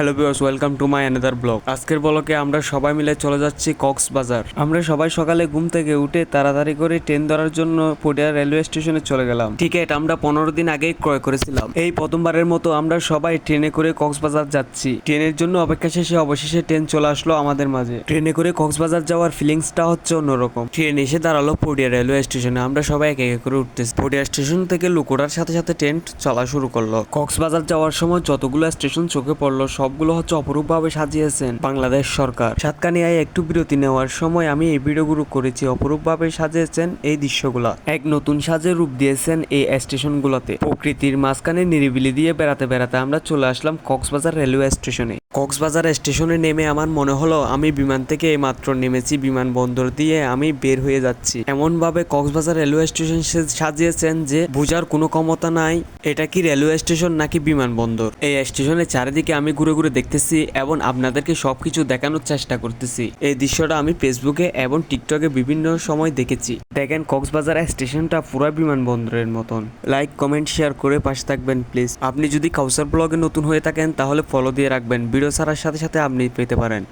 Hello viewers, welcome to my another blog. আজকের ব্লগে আমরা সবাই মিলে চলে যাচ্ছি কক্সবাজার। আমরা সবাই সকালে ঘুম থেকে উঠে তাড়াতাড়ি করে ট্রেন ধরার জন্য পটিয়া রেলওয়ে স্টেশনে চলে গেলাম। টিকিট আমরা 15 দিন আগেই ক্রয় করেছিলাম। এই প্রথমবারের মতো আমরা সবাই ট্রেনে করে কক্সবাজার যাচ্ছি। ট্রেনের জন্য অপেক্ষা শেষে অবশেষে ট্রেন চলে আসলো আমাদের মাঝে। ট্রেনে করে কক্সবাজার যাওয়ার ফিলিংসটা হচ্ছে অন্যরকম। ট্রেন এসে দাঁড়ালো পটিয়া রেলওয়ে স্টেশনে। আমরা সবাই এক এক করে উঠতেছি। পটিয়া স্টেশন থেকে লুকোটার সাথে সাথে ট্রেন চলা শুরু করলো। কক্সবাজার যাওয়ার সময় যতগুলো স্টেশন চোখে পড়লো সবগুলো হচ্ছে অপরূপভাবে সাজিয়েছেন বাংলাদেশ সরকার। সাতকানিয়ায় একটু বিরতি নেওয়ার সময় আমি এই ভিডিওগুলো করেছি। অপরূপভাবে সাজিয়েছেন এই দৃশ্যগুলা। এক নতুন সাজের রূপ দিয়েছেন এই স্টেশনগুলোতে। প্রকৃতির মাঝখানে নিরিবিলি দিয়ে বেড়াতে বেড়াতে আমরা চলে আসলাম কক্সবাজার রেলওয়ে স্টেশনে। কক্সবাজার স্টেশনে নেমে আমার মনে হলো আমি বিমান থেকে এইমাত্র নেমেছি। বিমানবন্দর দিয়ে আমি বের হয়ে যাচ্ছি। এমন ভাবে কক্সবাজার রেলওয়ে স্টেশন সাজিয়েছেন যে বোঝার কোনো ক্ষমতা নাই এটা কি রেলওয়ে স্টেশন নাকি বিমানবন্দর। এই স্টেশনের চারিদিকে আমি ঘুরে ঘুরে দেখতেছি এবং আপনাদেরকে সবকিছু দেখানোর চেষ্টা করতেছি। এই দৃশ্যটা আমি ফেসবুকে এবং টিকটকে বিভিন্ন সময় দেখেছি। দেখেন কক্সবাজার স্টেশনটা পুরো বিমানবন্দরের মতন। লাইক, কমেন্ট, শেয়ার করে পাশে থাকবেন প্লিজ। আপনি যদি কাউসার ব্লগে নতুন হয়ে থাকেন তাহলে ফলো দিয়ে রাখবেন। ভিডিও ছাড়ার সাথে সাথে আপনি পেতে পারেন।